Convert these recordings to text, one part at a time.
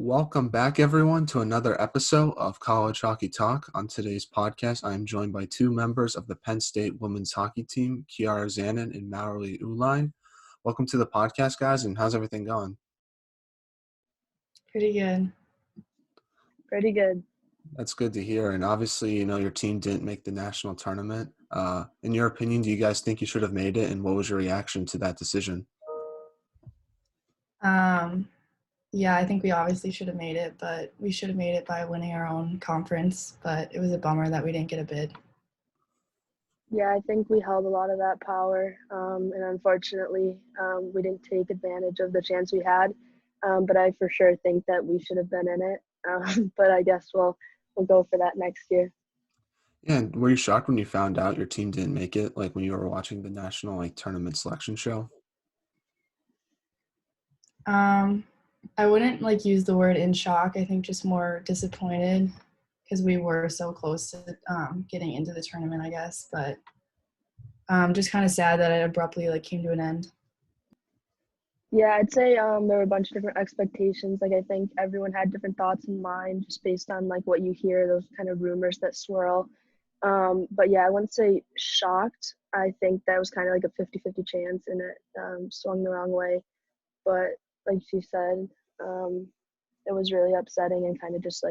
Welcome back, everyone, to another episode of College Hockey Talk. On today's podcast, I am joined by two members of the Penn State women's hockey team, Kiara Zanon and Mallory Uihlein. Welcome to the podcast, guys, and how's everything going? Pretty good. Pretty good. That's good to hear. And obviously, your team didn't make the national tournament. In your opinion, do you guys think you should have made it, and what was your reaction to that decision? Yeah, I think we obviously should have made it, but we should have made it by winning our own conference. But it was a bummer that we didn't get a bid. Yeah, I think we held a lot of that power, and unfortunately, we didn't take advantage of the chance we had. But I for sure think that we should have been in it. But I guess we'll go for that next year. Yeah, and were you shocked when you found out your team didn't make it, like when you were watching the national tournament selection show? I wouldn't use the word in shock. I think just more disappointed because we were so close to getting into the tournament, I guess. But just kind of sad that it abruptly came to an end. Yeah, I'd say there were a bunch of different expectations. I think everyone had different thoughts in mind just based on what you hear, those kind of rumors that swirl. But yeah, I wouldn't say shocked. I think that was kind of a 50-50 chance, and it swung the wrong way. But like she said, it was really upsetting and kind of just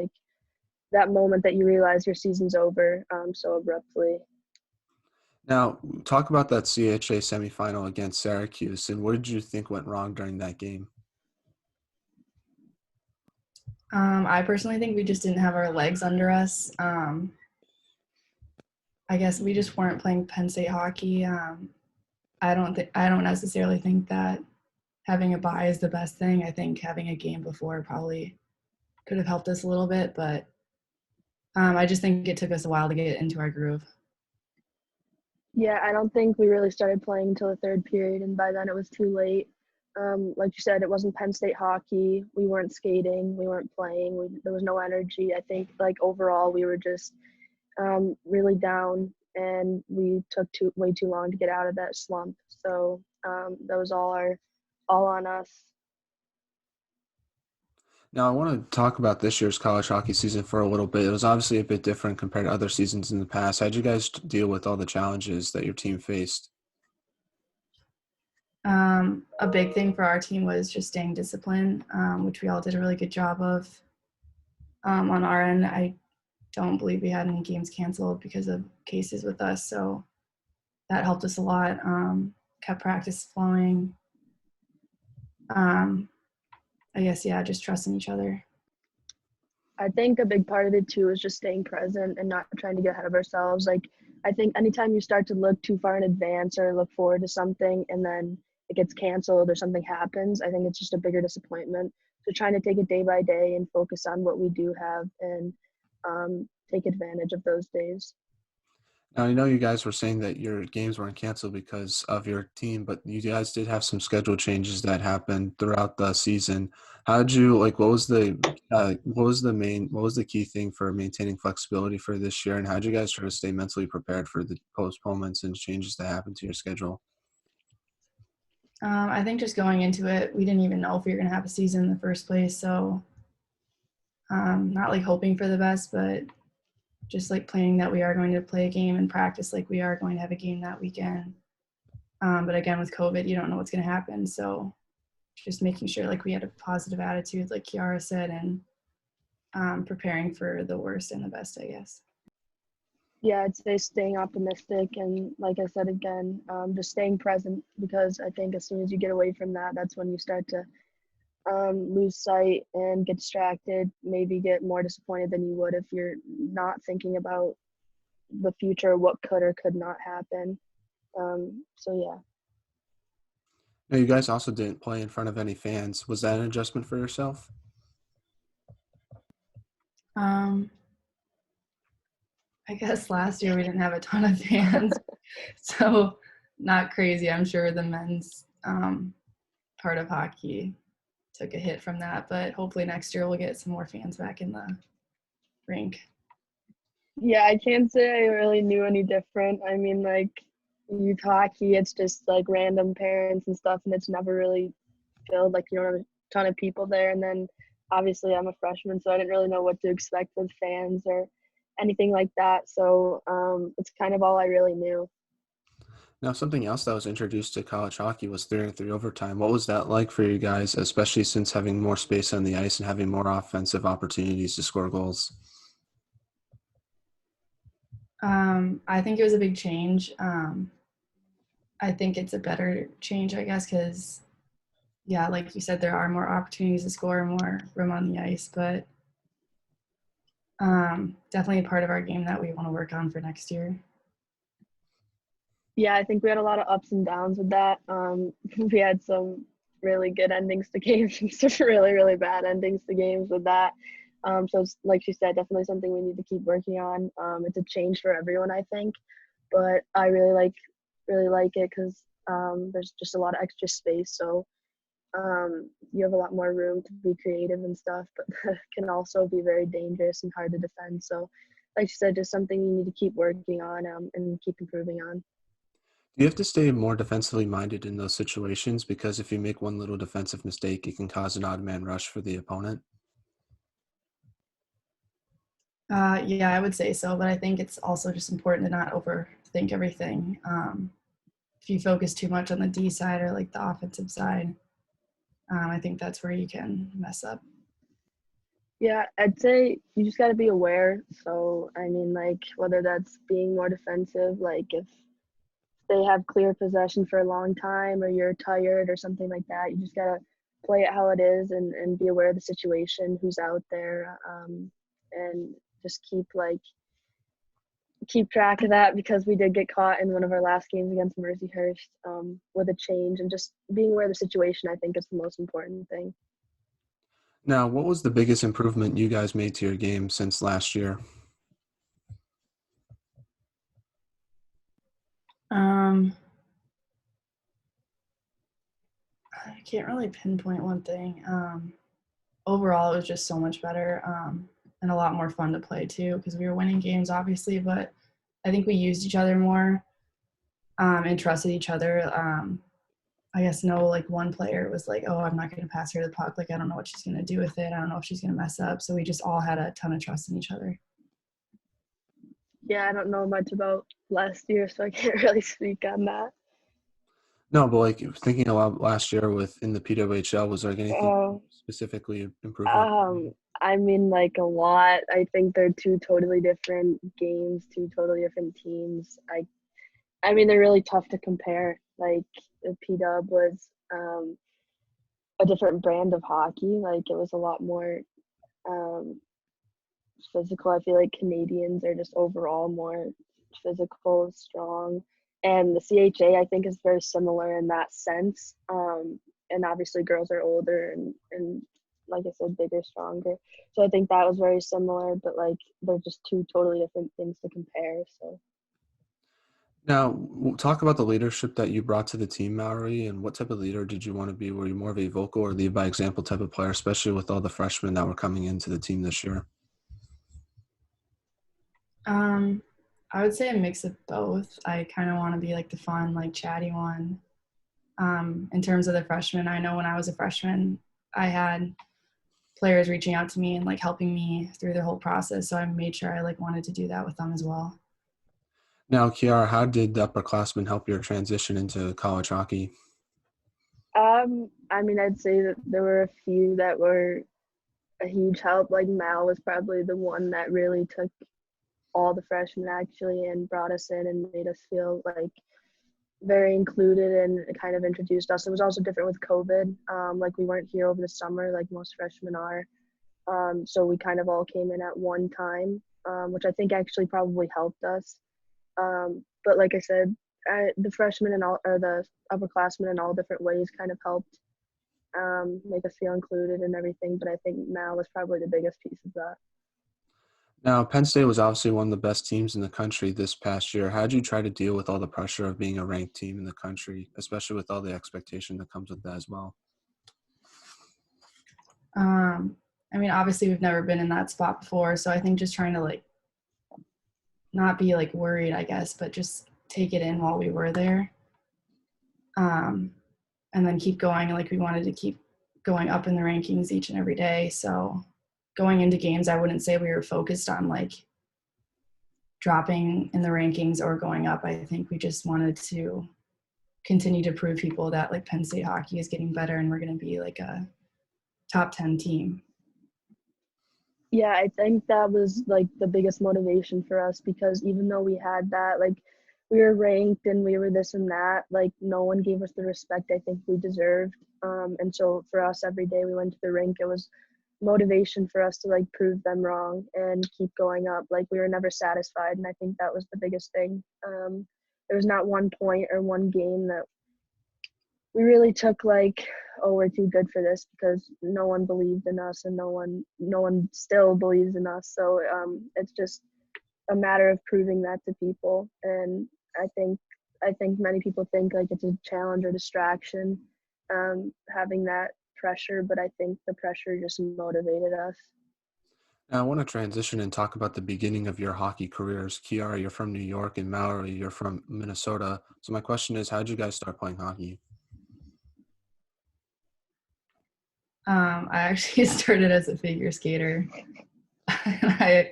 that moment that you realize your season's over so abruptly. Now, talk about that CHA semifinal against Syracuse, and what did you think went wrong during that game? I personally think we just didn't have our legs under us. I guess we just weren't playing Penn State hockey. I don't necessarily think that having a bye is the best thing. I think having a game before probably could have helped us a little bit, but I just think it took us a while to get into our groove. Yeah, I don't think we really started playing until the third period, and by then it was too late. Like you said, it wasn't Penn State hockey. We weren't skating. We weren't playing. There was no energy. I think overall we were just really down, and we took way too long to get out of that slump. So that was all on us. Now, I want to talk about this year's college hockey season for a little bit. It was obviously a bit different compared to other seasons in the past. How did you guys deal with all the challenges that your team faced? A big thing for our team was just staying disciplined, which we all did a really good job of. On our end, I don't believe we had any games canceled because of cases with us, so that helped us a lot. Kept practice flowing. I guess, yeah, just trusting each other. I think a big part of it too is just staying present and not trying to get ahead of ourselves. I think anytime you start to look too far in advance or look forward to something and then it gets canceled or something happens, I think it's just a bigger disappointment. So trying to take it day by day and focus on what we do have and take advantage of those days. Now, I know you guys were saying that your games weren't canceled because of your team, but you guys did have some schedule changes that happened throughout the season. How did you what was the key thing for maintaining flexibility for this year, and how did you guys try to stay mentally prepared for the postponements and changes that happened to your schedule? I think just going into it, we didn't even know if we were going to have a season in the first place. So not hoping for the best, but just planning that we are going to play a game and practice we are going to have a game that weekend. But again, with COVID, you don't know what's going to happen. So just making sure we had a positive attitude, like Kiara said, and preparing for the worst and the best, I guess. Yeah, I'd say staying optimistic and, like I said again, just staying present, because I think as soon as you get away from that, that's when you start to lose sight and get distracted, maybe get more disappointed than you would if you're not thinking about the future, what could or could not happen. So, yeah. Now, you guys also didn't play in front of any fans. Was that an adjustment for yourself? I guess last year we didn't have a ton of fans, so not crazy. I'm sure the men's part of hockey took a hit from that, but hopefully next year we'll get some more fans back in the rink. Yeah, I can't say I really knew any different. I mean, youth hockey, it's just random parents and stuff, and it's never really filled. You don't have a ton of people there. And then obviously I'm a freshman, so I didn't really know what to expect with fans or anything like that. So it's kind of all I really knew. Now, something else that was introduced to college hockey was 3-on-3 overtime. What was that like for you guys, especially since having more space on the ice and having more offensive opportunities to score goals? I think it was a big change. I think it's a better change, I guess, because, yeah, like you said, there are more opportunities to score, more room on the ice, but definitely a part of our game that we want to work on for next year. Yeah, I think we had a lot of ups and downs with that. We had some really good endings to games and some really, really bad endings to games with that. So it's, like she said, definitely something we need to keep working on. It's a change for everyone, I think, but I really like it because there's just a lot of extra space. So you have a lot more room to be creative and stuff, but can also be very dangerous and hard to defend. So, like you said, just something you need to keep working on and keep improving on. Do you have to stay more defensively minded in those situations? Because if you make one little defensive mistake, it can cause an odd man rush for the opponent. Yeah, I would say so, but I think it's also just important to not overthink everything. If you focus too much on the D side or like the offensive side, I think that's where you can mess up. Yeah, I'd say you just got to be aware. So, I mean, like, whether that's being more defensive, like if they have clear possession for a long time or you're tired or something like that, you just got to play it how it is and be aware of the situation, who's out there, and just keep track of that because we did get caught in one of our last games against Mercyhurst with a change, and just being aware of the situation, I think, is the most important thing. Now, what was the biggest improvement you guys made to your game since last year? I can't really pinpoint one thing. Overall, it was just so much better and a lot more fun to play too because we were winning games, obviously, but I think we used each other more and trusted each other. I guess no, like one player was like, oh, I'm not going to pass her the puck. Like, I don't know what she's going to do with it. I don't know if she's going to mess up. So we just all had a ton of trust in each other. Yeah, I don't know much about last year, so I can't really speak on that. No, but like thinking about last year in the PWHL, was there anything Oh, specifically improved on? um, I mean, like a lot. I think they're two totally different games, two totally different teams. I mean, they're really tough to compare. Like the PW was a different brand of hockey. Like it was a lot more um, physical. I feel like Canadians are just overall more physical, strong, and the CHA I think is very similar in that sense. And obviously, girls are older and like I said, bigger, stronger. So I think that was very similar, but like they're just two totally different things to compare. So. Now, talk about the leadership that you brought to the team, Mallory, and what type of leader did you want to be? Were you more of a vocal or lead by example type of player, especially with all the freshmen that were coming into the team this year? I would say a mix of both. I kind of want to be like the fun, like chatty one. In terms of the freshmen, I know when I was a freshman, I had players reaching out to me and like helping me through the whole process. So I made sure I like wanted to do that with them as well. Now, Kiara, how did the upperclassmen help your transition into college hockey? I mean, I'd say that there were a few that were a huge help. Like Mal was probably the one that really took all the freshmen actually and brought us in and made us feel like very included and kind of introduced us. It was also different with COVID. Like we weren't here over the summer like most freshmen are. So we kind of all came in at one time, which I think actually probably helped us. But like I said, the freshmen and all, or the upperclassmen in all different ways kind of helped make us feel included and everything. But I think Mal was probably the biggest piece of that. Now, Penn State was obviously one of the best teams in the country this past year. How did you try to deal with all the pressure of being a ranked team in the country, especially with all the expectation that comes with that as well? I mean, obviously we've never been in that spot before. So I think just trying to like not be like worried, I guess, but just take it in while we were there. And then keep going. Like we wanted to keep going up in the rankings each and every day. So going into games, I wouldn't say we were focused on like dropping in the rankings or going up. I think we just wanted to continue to prove people that like Penn State hockey is getting better and we're going to be like a top 10 team. Yeah, I think that was like the biggest motivation for us, because even though we had that, like we were ranked and we were this and that, like no one gave us the respect I think we deserved. And so for us, every day we went to the rink, it was motivation for us to like prove them wrong and keep going up. Like we were never satisfied, and I think that was the biggest thing. There was not one point or one game that we really took like, oh, we're too good for this, because no one believed in us and no one still believes in us. So it's just a matter of proving that to people. And I think many people think like it's a challenge or distraction, having that pressure, but I think the pressure just motivated us. Now, I want to transition and talk about the beginning of your hockey careers. Kiara, you're from New York, and Mallory, you're from Minnesota. So my question is, how did you guys start playing hockey? I actually started as a figure skater. And I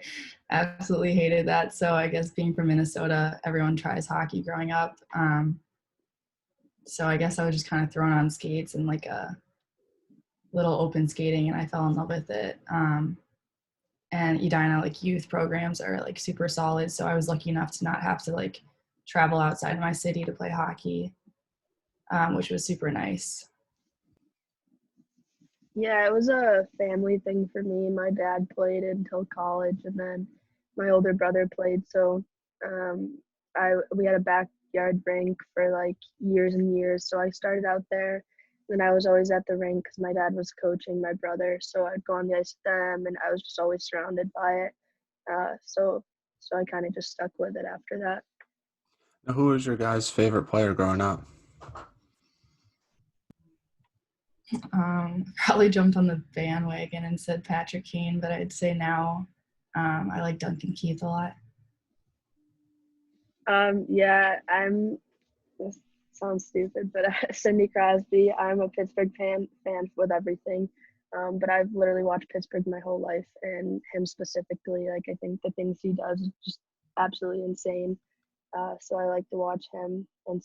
absolutely hated that. So I guess being from Minnesota, everyone tries hockey growing up. So I guess I was just kind of thrown on skates and like a little open skating, and I fell in love with it. And Edina, like youth programs are like super solid. So I was lucky enough to not have to like travel outside my city to play hockey, which was super nice. Yeah, it was a family thing for me. My dad played until college, and then my older brother played. So we had a backyard rink for like years and years. So I started out there. Then I was always at the rink because my dad was coaching my brother. So I'd go on the ice with them, and I was just always surrounded by it. So I kind of just stuck with it after that. Now, who was your guys' favorite player growing up? Probably jumped on the bandwagon and said Patrick Kane, but I'd say now I like Duncan Keith a lot. Yeah, this sounds stupid, but Sidney Crosby. I'm a Pittsburgh fan with everything. But I've literally watched Pittsburgh my whole life, and him specifically, like I think the things he does is just absolutely insane. So I like to watch him and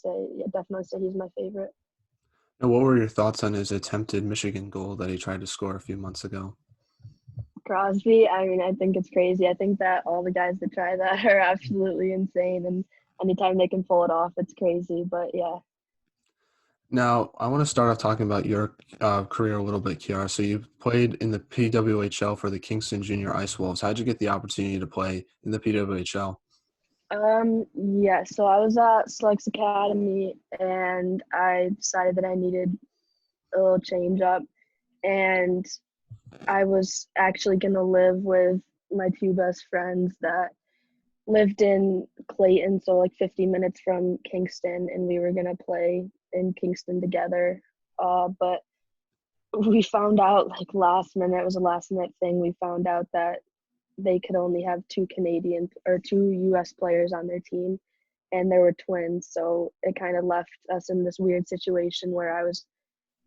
definitely say he's my favorite. Now, what were your thoughts on his attempted Michigan goal that he tried to score a few months ago? Crosby, I mean, I think it's crazy. I think that all the guys that try that are absolutely insane, and anytime they can pull it off, it's crazy. But yeah. Now, I want to start off talking about your career a little bit, Kiara. So you played in the PWHL for the Kingston Junior Ice Wolves. How did you get the opportunity to play in the PWHL? Yeah, so I was at Selects Academy, and I decided that I needed a little change up, and I was actually going to live with my two best friends that lived in Clayton, so like 50 minutes from Kingston, and we were going to play in Kingston together. But we found out like last minute, it was a last minute thing, we found out that they could only have two US players on their team, and they were twins. So it kind of left us in this weird situation where I was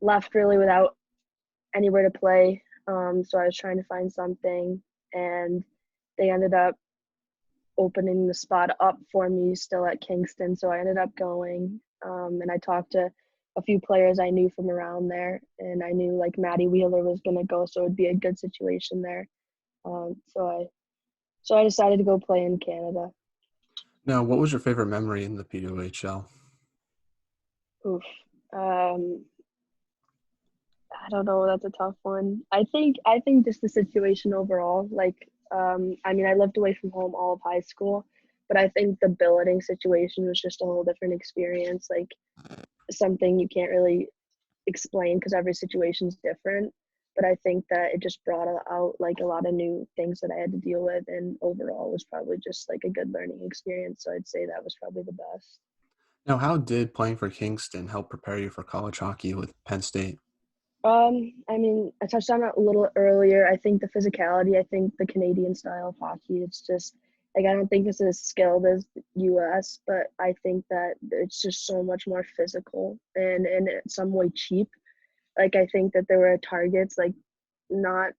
left really without anywhere to play. So I was trying to find something, and they ended up opening the spot up for me still at Kingston. So I ended up going, and I talked to a few players I knew from around there, and I knew like Maddie Wheeler was going to go, so it'd be a good situation there. So I decided to go play in Canada. Now, what was your favorite memory in the PWHL? Oof. I don't know. That's a tough one. I think just the situation overall. Like, I mean, I lived away from home all of high school, but I think the billeting situation was just a whole different experience. Like, something you can't really explain because every situation's different. But I think that it just brought out like a lot of new things that I had to deal with, and overall was probably just like a good learning experience. So I'd say that was probably the best. Now, how did playing for Kingston help prepare you for college hockey with Penn State? I mean, I touched on it a little earlier. I think the physicality, I think the Canadian style of hockey, it's just like I don't think it's as skilled as the US, but I think that it's just so much more physical and in some way cheap. like I think that there were targets, like not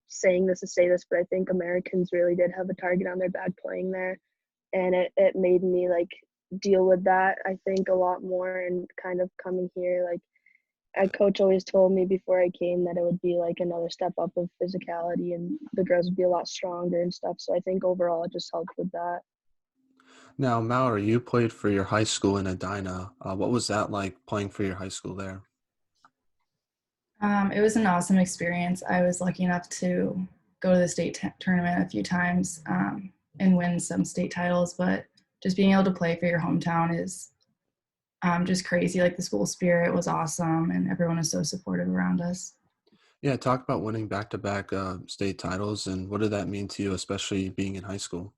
saying this to say this, but I think Americans really did have a target on their back playing there, and it made me like deal with that I think a lot more, and kind of coming here like a coach always told me before I came that it would be like another step up of physicality and the girls would be a lot stronger and stuff. So I think overall it just helped with that. Now, Mallory, you played for your high school in Edina. What was that like playing for your high school there? It was an awesome experience. I was lucky enough to go to the state tournament a few times and win some state titles, but just being able to play for your hometown is just crazy. Like the school spirit was awesome and everyone was so supportive around us. Yeah, talk about winning back-to-back state titles, and what did that mean to you, especially being in high school?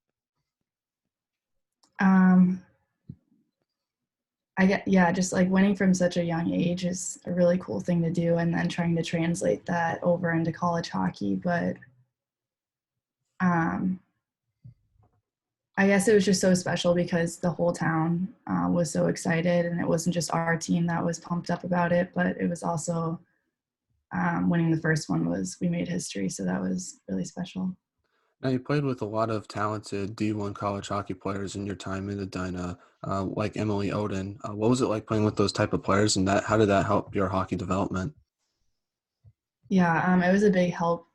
Um, yeah, just like winning from such a young age is a really cool thing to do, and then trying to translate that over into college hockey. But um, I guess it was just so special because the whole town was so excited, and it wasn't just our team that was pumped up about it, but it was also winning the first one was we made history, so that was really special. Now, you played with a lot of talented D1 college hockey players in your time in Edina, like Emily Oden. What was it like playing with those type of players, and how did that help your hockey development? Yeah, it was a big help.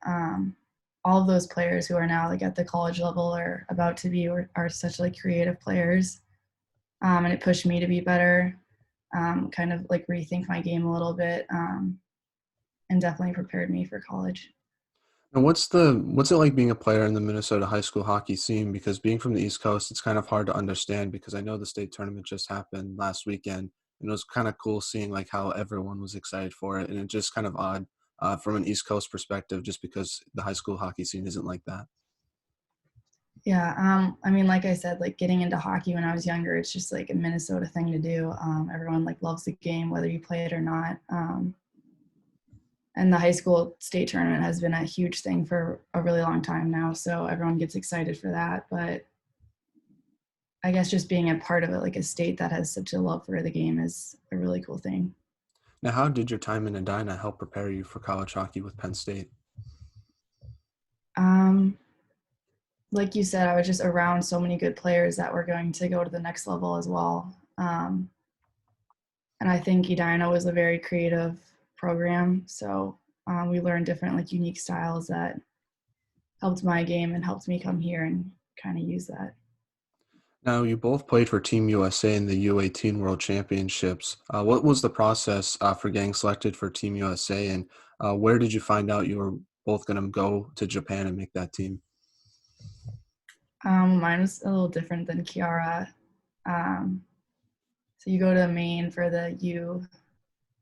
All of those players who are now like at the college level or about to be or are such like creative players, and it pushed me to be better, kind of like rethink my game a little bit, and definitely prepared me for college. And what's it like being a player in the Minnesota high school hockey scene? Because being from the East Coast, it's kind of hard to understand because I know the state tournament just happened last weekend, and it was kind of cool seeing like how everyone was excited for it, and it's just kind of odd from an East Coast perspective, just because the high school hockey scene isn't like that. Yeah, I mean, like I said, like getting into hockey when I was younger, it's just like a Minnesota thing to do. Everyone like loves the game, whether you play it or not. And the high school state tournament has been a huge thing for a really long time now, so everyone gets excited for that. But I guess just being a part of it, like a state that has such a love for the game, is a really cool thing. Now, how did your time in Edina help prepare you for college hockey with Penn State? Um, like you said, I was just around so many good players that were going to go to the next level as well. And I think Edina was a very creative program, so we learned different like unique styles that helped my game and helped me come here and kind of use that. Now, you both played for Team USA in the U18 World Championships. What was the process for getting selected for Team USA, and where did you find out you were both going to go to Japan and make that team? Mine was a little different than Kiara. Um, so you go to Maine for the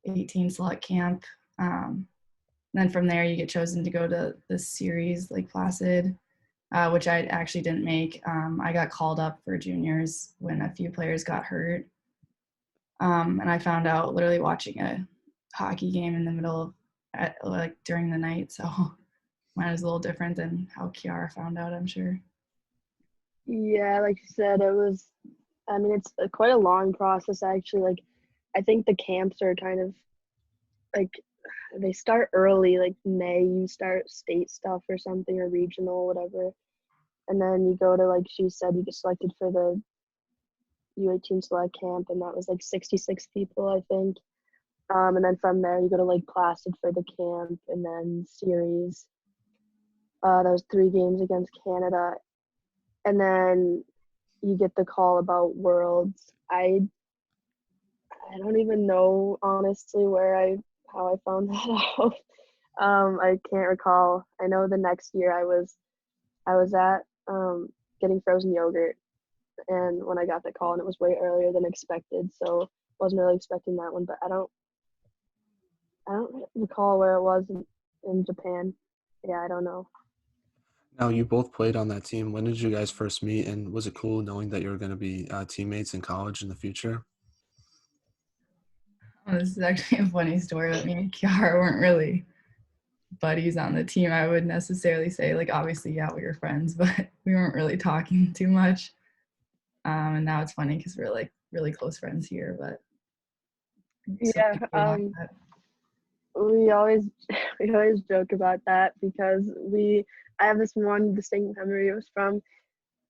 U18 select camp. Then from there, you get chosen to go to the series, Lake Placid, which I actually didn't make. I got called up for juniors when a few players got hurt. And I found out literally watching a hockey game in the middle of, like during the night. So mine was a little different than how Kiara found out, I'm sure. Yeah, like you said, it was, I mean, it's quite a long process actually. Like, I think the camps are kind of like, they start early, like May, you start state stuff or something, or regional, whatever. And then you go to, like she said, you get selected for the U18 select camp, and that was like 66 people, I think. And then from there, you go to Lake Placid for the camp, and then series. That was 3 games against Canada, and then you get the call about Worlds. I don't even know honestly how I found that out. I can't recall. I know the next year I was at getting frozen yogurt, and when I got the call, and it was way earlier than expected, so wasn't really expecting that one. But I don't recall where it was in Japan. Yeah, I don't know. Now, you both played on that team. When did you guys first meet, and was it cool knowing that you were going to be teammates in college in the future? Oh, this is actually a funny story, but me and Kiara weren't really buddies on the team. I would necessarily say, like, obviously, yeah, we were friends, but we weren't really talking too much. And now it's funny because we're like really close friends here, but so Yeah, like that. we always we always joke about that because I have this one distinct memory. It was from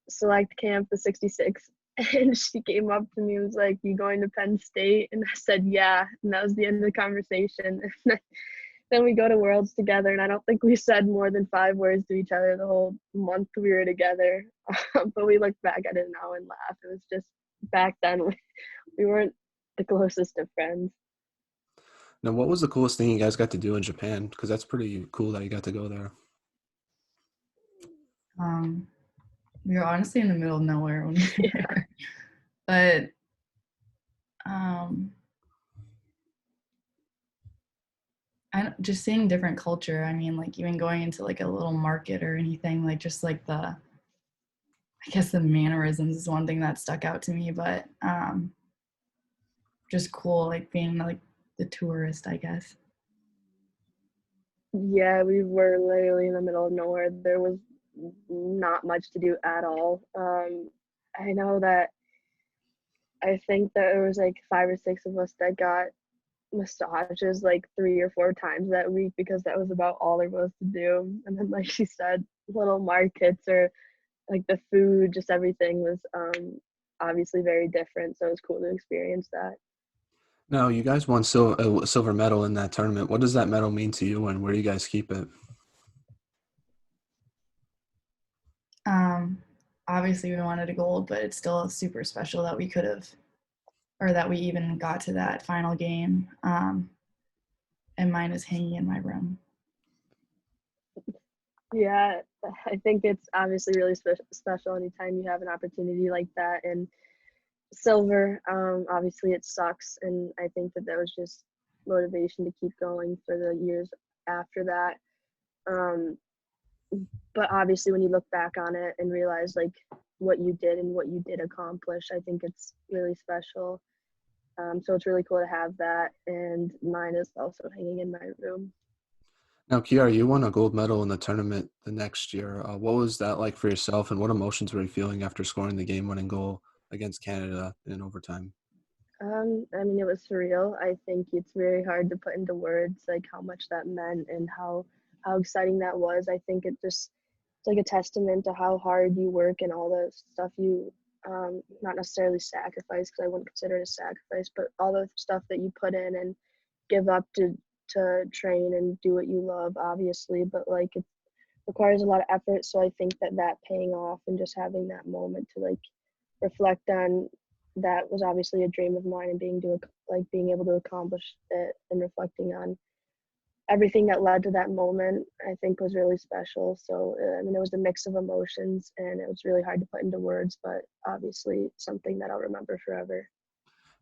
select camp, the 66, and she came up to me and was like, "You going to Penn State?" And I said, "Yeah," and that was the end of the conversation. And then we go to Worlds together, and I don't think we said more than 5 words to each other the whole month we were together. But we look back at it now and laugh. It was just back then we weren't the closest of friends. Now, what was the coolest thing you guys got to do in Japan? Because that's pretty cool that you got to go there. We were honestly in the middle of nowhere when we were there. But just seeing different culture. I mean, like even going into like a little market or anything, like just like I guess the mannerisms is one thing that stuck out to me, but just cool, like being like the tourist, I guess. Yeah, we were literally in the middle of nowhere. There was not much to do at all. I know that I think that there was like 5 or 6 of us that got massages like 3 or 4 times that week because that was about all there was to do. And then, like she said, little markets or like the food, just everything was obviously very different. So it was cool to experience that. Now, you guys won a silver medal in that tournament. What does that medal mean to you, and where do you guys keep it? Obviously we wanted a gold, but it's still super special that we could have, or that we even got to that final game. And mine is hanging in my room. Yeah, I think it's obviously really special anytime you have an opportunity like that. And silver, obviously it sucks. And I think that was just motivation to keep going for the years after that. But obviously when you look back on it and realize like what you did and what you did accomplish, I think it's really special. So it's really cool to have that. And mine is also hanging in my room. Now, Kiara, you won a gold medal in the tournament the next year. What was that like for yourself, and what emotions were you feeling after scoring the game-winning goal against Canada in overtime? I mean, it was surreal. I think it's very hard to put into words like how much that meant and how exciting that was. I think it's like a testament to how hard you work and all the stuff you not necessarily sacrifice, because I wouldn't consider it a sacrifice, but all the stuff that you put in and give up to train and do what you love, obviously, but like it requires a lot of effort. So I think that paying off and just having that moment to like reflect on that was obviously a dream of mine, and being able to accomplish it and reflecting on everything that led to that moment, I think was really special. So I mean, it was a mix of emotions, and it was really hard to put into words, but obviously something that I'll remember forever.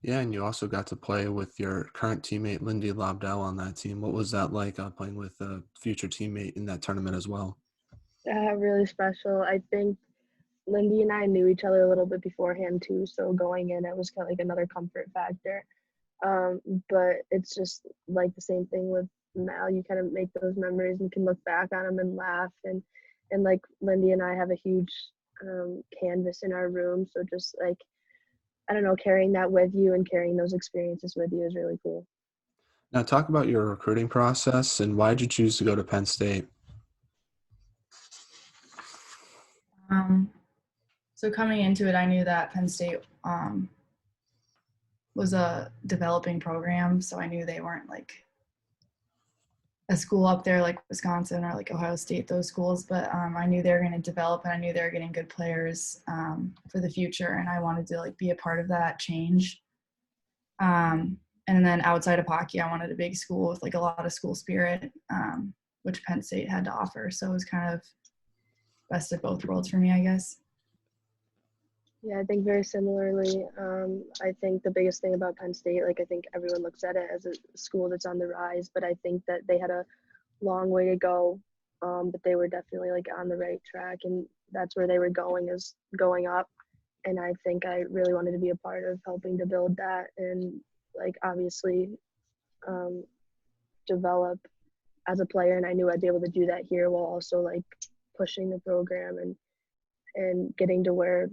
Yeah, and you also got to play with your current teammate, Lindy Lobdell, on that team. What was that like, playing with a future teammate in that tournament as well? Really special. I think Lindy and I knew each other a little bit beforehand too, so going in, it was kind of like another comfort factor. But it's just like the same thing with Mal. You kind of make those memories and can look back on them and laugh. And like Lindy and I have a huge canvas in our room, so just like I don't know, carrying that with you and carrying those experiences with you is really cool. Now, talk about your recruiting process and why did you choose to go to Penn State? So coming into it, I knew that Penn State was a developing program, so I knew they weren't like a school up there like Wisconsin or like Ohio State, those schools, but I knew they were going to develop, and I knew they were getting good players for the future, and I wanted to like be a part of that change. And then outside of hockey, I wanted a big school with like a lot of school spirit, which Penn State had to offer. So it was kind of best of both worlds for me, I guess. Yeah, I think very similarly. I think the biggest thing about Penn State, like I think everyone looks at it as a school that's on the rise, but I think that they had a long way to go, but they were definitely like on the right track, and that's where they were going, is going up. And I think I really wanted to be a part of helping to build that, and like obviously develop as a player. And I knew I'd be able to do that here while also like pushing the program and getting to where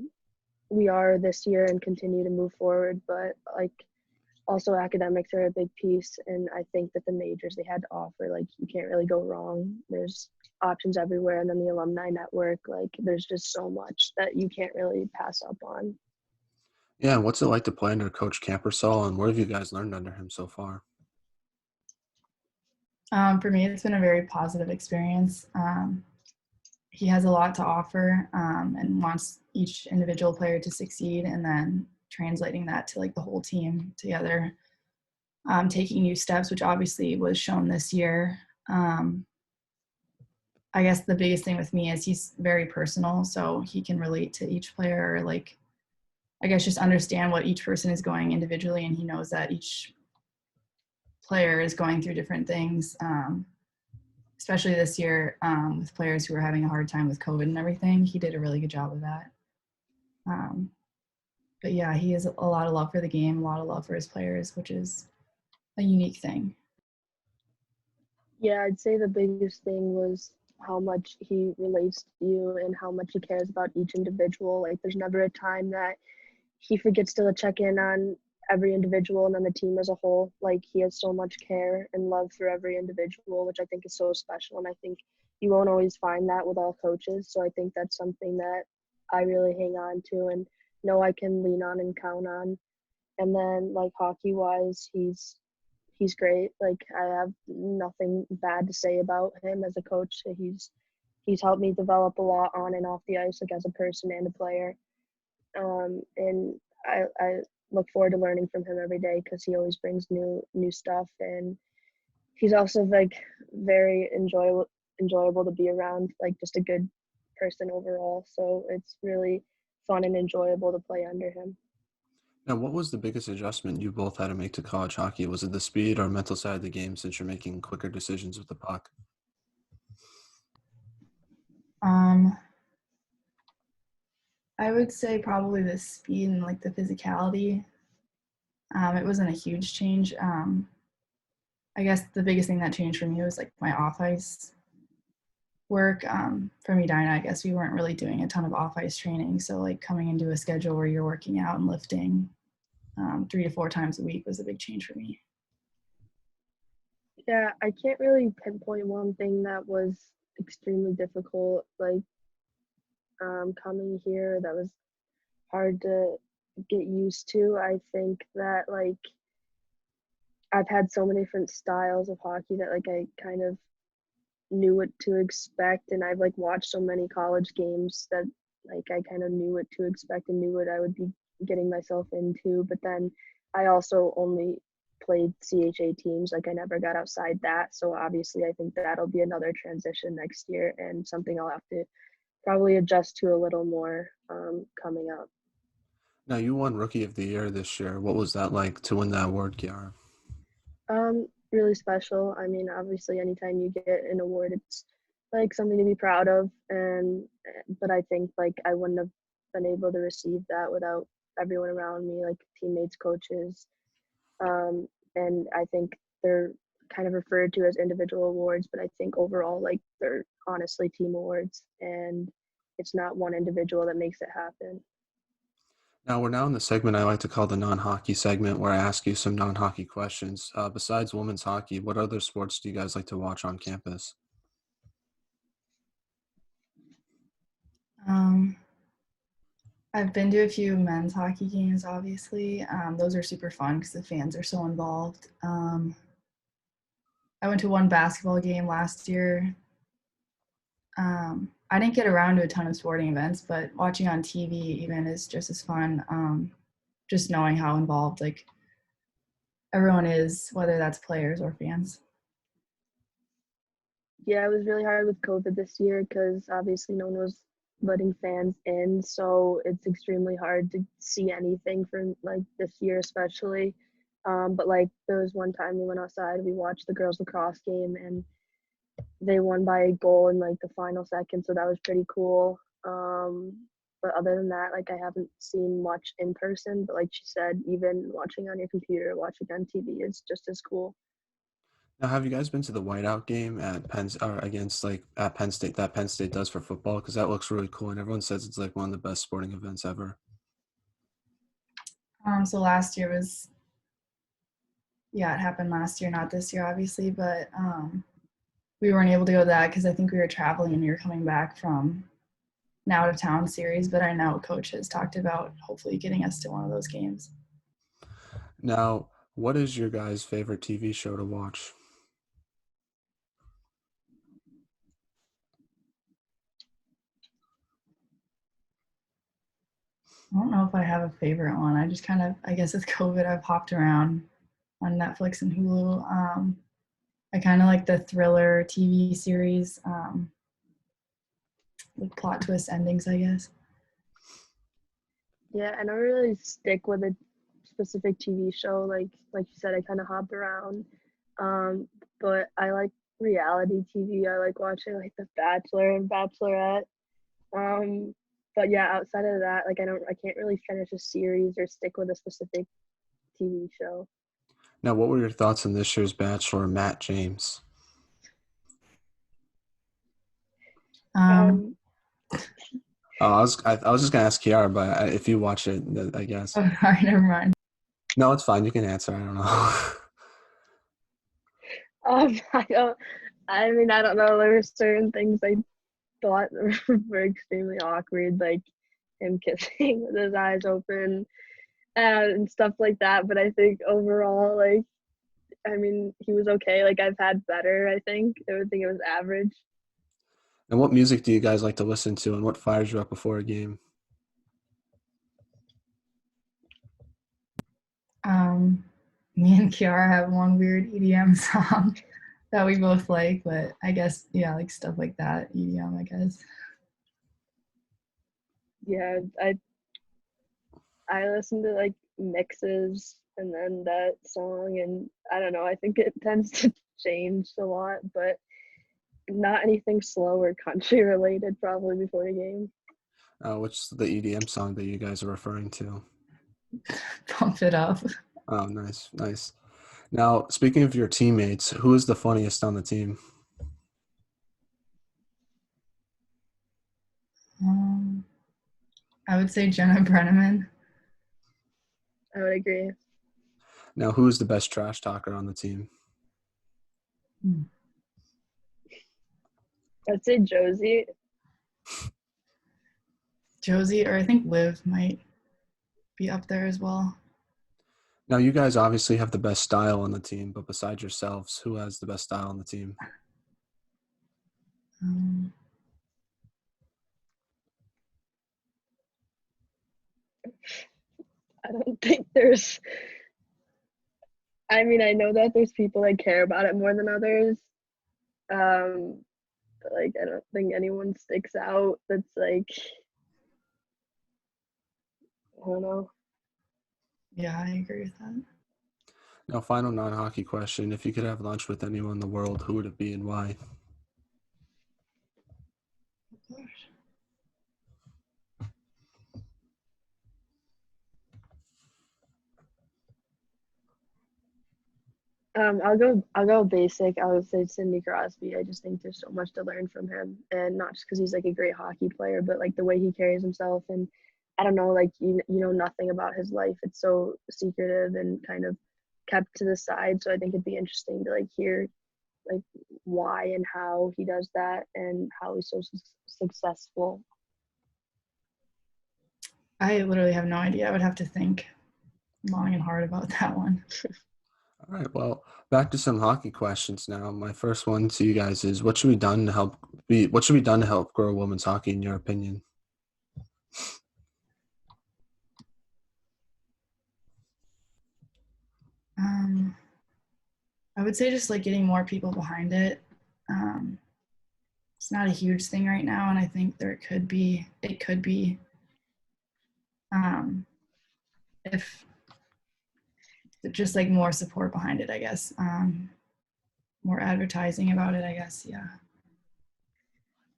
we are this year and continue to move forward. But like also academics are a big piece, and I think that the majors they had to offer, like, you can't really go wrong. There's options everywhere, and then the alumni network, like, there's just so much that you can't really pass up on. Yeah, and what's it like to play under Coach Campbell, and what have you guys learned under him so far? For me, it's been a very positive experience. He has a lot to offer and wants each individual player to succeed, and then translating that to like the whole team together, taking new steps, which obviously was shown this year. I guess the biggest thing with me is he's very personal, so he can relate to each player, or like, I guess, just understand what each person is going individually, and he knows that each player is going through different things, especially this year with players who are having a hard time with COVID and everything. He did a really good job of that. But yeah, he has a lot of love for the game, a lot of love for his players, which is a unique thing. Yeah, I'd say the biggest thing was how much he relates to you and how much he cares about each individual. Like, there's never a time that he forgets to check in on every individual and then the team as a whole. Like, he has so much care and love for every individual, which I think is so special. And I think you won't always find that with all coaches. So I think that's something that I really hang on to and know I can lean on and count on. And then, like, hockey wise, he's great. Like, I have nothing bad to say about him as a coach. He's helped me develop a lot on and off the ice, like as a person and a player. And I look forward to learning from him every day because he always brings new stuff, and he's also like very enjoyable to be around, like just a good person overall. So it's really fun and enjoyable to play under him. Now, what was the biggest adjustment you both had to make to college hockey? Was it the speed or mental side of the game since you're making quicker decisions with the puck? I would say probably the speed and like the physicality. It wasn't a huge change. I guess the biggest thing that changed for me was like my off ice work. From Edina, I guess we weren't really doing a ton of off ice training. So like coming into a schedule where you're working out and lifting 3 to 4 times a week was a big change for me. Yeah, I can't really pinpoint one thing that was extremely difficult. Like, coming here, that was hard to get used to. I think that, like, I've had so many different styles of hockey that, like, I kind of knew what to expect, and I've like watched so many college games that, like, I kind of knew what to expect and knew what I would be getting myself into. But then I also only played CHA teams, like I never got outside that. So obviously I think that'll be another transition next year and something I'll have to probably adjust to a little more coming up. Now, you won Rookie of the Year this year. What was that like to win that award, Kiara? Really special. I mean, obviously, anytime you get an award, it's like something to be proud of. And but I think like I wouldn't have been able to receive that without everyone around me, like teammates, coaches, and I think they're kind of referred to as individual awards, but I think overall, like, they're honestly team awards, and it's not one individual that makes it happen. Now, we're now in the segment I like to call the non-hockey segment, where I ask you some non-hockey questions. Besides women's hockey, what other sports do you guys like to watch on campus? I've been to a few men's hockey games, obviously. Those are super fun because the fans are so involved. I went to one basketball game last year. I didn't get around to a ton of sporting events, but watching on TV even is just as fun. Just knowing how involved like everyone is, whether that's players or fans. Yeah, it was really hard with COVID this year because obviously no one was letting fans in, so it's extremely hard to see anything from like this year especially. But like there was one time we went outside, we watched the girls lacrosse game, and they won by a goal in like the final second, so that was pretty cool. But other than that, like I haven't seen much in person, but like she said, even watching on your computer, watching on TV is just as cool. Now, have you guys been to the whiteout game at at Penn State that Penn State does for football? Because that looks really cool, and everyone says it's like one of the best sporting events ever. So last year was Yeah, it happened last year, not this year, obviously, but we weren't able to go to that because I think we were traveling and we were coming back from an out of town series. But I know Coach has talked about hopefully getting us to one of those games. Now, what is your guys' favorite TV show to watch? I don't know if I have a favorite one. I just kind of, I guess with COVID, I've hopped around on Netflix and Hulu. I kind of like the thriller TV series, with plot twist endings, I guess. Yeah, I don't really stick with a specific TV show. Like you said, I kind of hop around. Um, but I like reality TV. I like watching like The Bachelor and Bachelorette. Um, but yeah, outside of that, like I can't really finish a series or stick with a specific TV show. Now, what were your thoughts on this year's Bachelor, Matt James? Um, Um, Oh, I was just gonna ask Kiara, but if you watch it, I guess. oh, sorry, never mind. No, it's fine. You can answer. I don't know. I don't. I mean, I don't know. There were certain things I thought were extremely awkward, like him kissing with his eyes open and stuff like that. But I think overall, like, I mean, he was okay. Like, I've had better, I think. I would think it was average. And what music do you guys like to listen to, and what fires you up before a game? Um, Me and Kiara have one weird EDM song that we both like, but I guess, yeah, like stuff like that, EDM, I guess. Yeah, I listen to like mixes and then that song, and I don't know. I think it tends to change a lot, but not anything slow or country related probably before the game. Which the EDM song that you guys are referring to? Pump it up. Oh, nice, nice. Now, speaking of your teammates, who is the funniest on the team? Um, I would say Jenna Brenneman. I would agree. Now, who is the best trash talker on the team? I'd say Josie. Josie, or I think Liv might be up there as well. Now, you guys obviously have the best style on the team, but besides yourselves, who has the best style on the team? Um, I don't think there's. I mean, I know that there's people that care about it more than others. But like, I don't think anyone sticks out that's like, I don't know. yeah, I agree with that. Now, final non-hockey question. If you could have lunch with anyone in the world, who would it be and why? I'll go basic. I would say Cindy Crosby. I just think there's so much to learn from him, and not just because he's like a great hockey player, but like the way he carries himself. And I don't know, like you know nothing about his life. It's so secretive and kind of kept to the side. So I think it'd be interesting to like hear like why and how he does that and how he's so successful. I literally have no idea. I would have to think long and hard about that one. All right, well, back to some hockey questions now. My first one to you guys is what should be done to help grow women's hockey in your opinion? I would say just like getting more people behind it. It's not a huge thing right now, and I think it could be if just like more support behind it, I guess. More advertising about it, I guess. Yeah.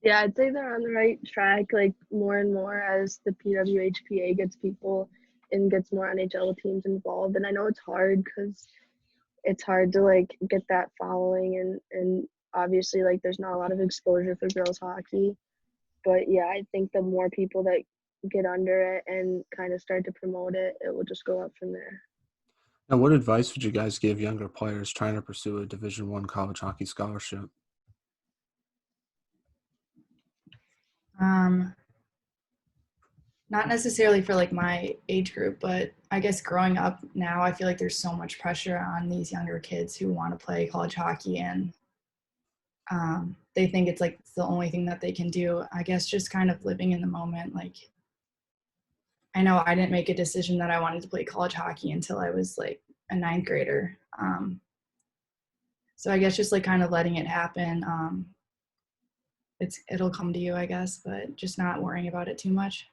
Yeah, I'd say they're on the right track, like more and more as the PWHPA gets people and gets more NHL teams involved. And I know it's hard because it's hard to like get that following and obviously like there's not a lot of exposure for girls hockey. But yeah, I think the more people that get under it and kind of start to promote it, it will just go up from there. Now, what advice would you guys give younger players trying to pursue a Division I college hockey scholarship? Um, Not necessarily for like my age group, but I guess growing up now, I feel like there's so much pressure on these younger kids who want to play college hockey, and they think it's like it's the only thing that they can do. I guess just kind of living in the moment. Like, I know I didn't make a decision that I wanted to play college hockey until I was like a ninth grader. So I guess just like kind of letting it happen. It'll come to you, I guess, but just not worrying about it too much.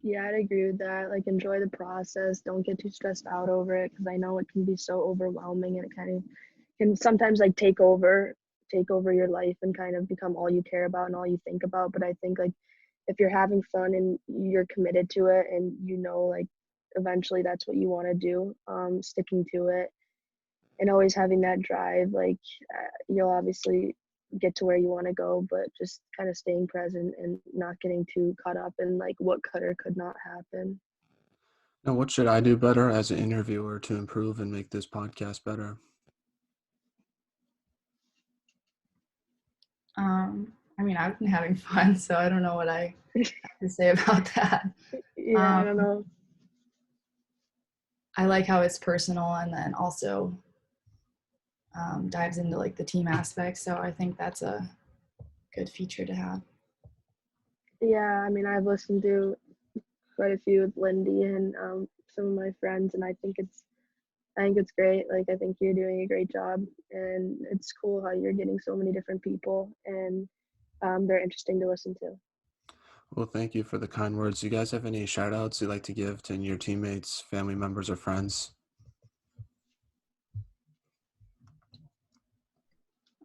Yeah, I'd agree with that. Like, enjoy the process. Don't get too stressed out over it because I know it can be so overwhelming and it kind of can sometimes like take over your life and kind of become all you care about and all you think about. But I think like if you're having fun and you're committed to it and you know like eventually that's what you want to do, sticking to it and always having that drive, like you'll obviously get to where you want to go, but just kind of staying present and not getting too caught up in like what could or could not happen. Now, what should I do better as an interviewer to improve and make this podcast better? I mean, I've been having fun, so I don't know what I have to say about that. Yeah, I don't know. I like how it's personal and then also dives into like the team aspect. So I think that's a good feature to have. Yeah, I mean, I've listened to quite a few with Lindy and some of my friends, and I think it's great. Like, I think you're doing a great job, and it's cool how you're getting so many different people, and they're interesting to listen to. Well, thank you for the kind words. Do you guys have any shout outs you'd like to give to your teammates, family members, or friends?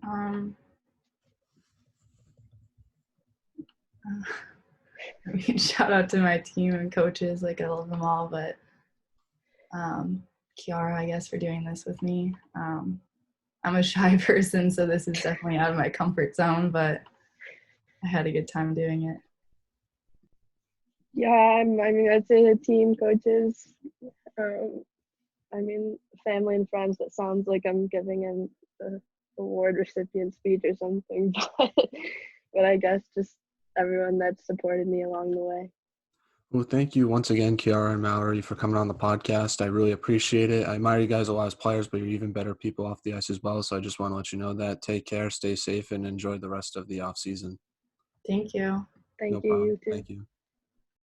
Um, I mean, shout out to my team and coaches. Like, I love them all, but Kiara, I guess, for doing this with me. I'm a shy person, so this is definitely out of my comfort zone, but I had a good time doing it. Yeah, I mean, I'd say the team, coaches, um, I mean, family and friends. That sounds like I'm giving an award recipient speech or something, but I guess just everyone that supported me along the way. Well, thank you once again, Kiara and Mallory, for coming on the podcast. I really appreciate it. I admire you guys a lot as players, but you're even better people off the ice as well. So I just want to let you know that. Take care, stay safe, and enjoy the rest of the off season. Thank you. Thank No you, problem. you too. Thank you.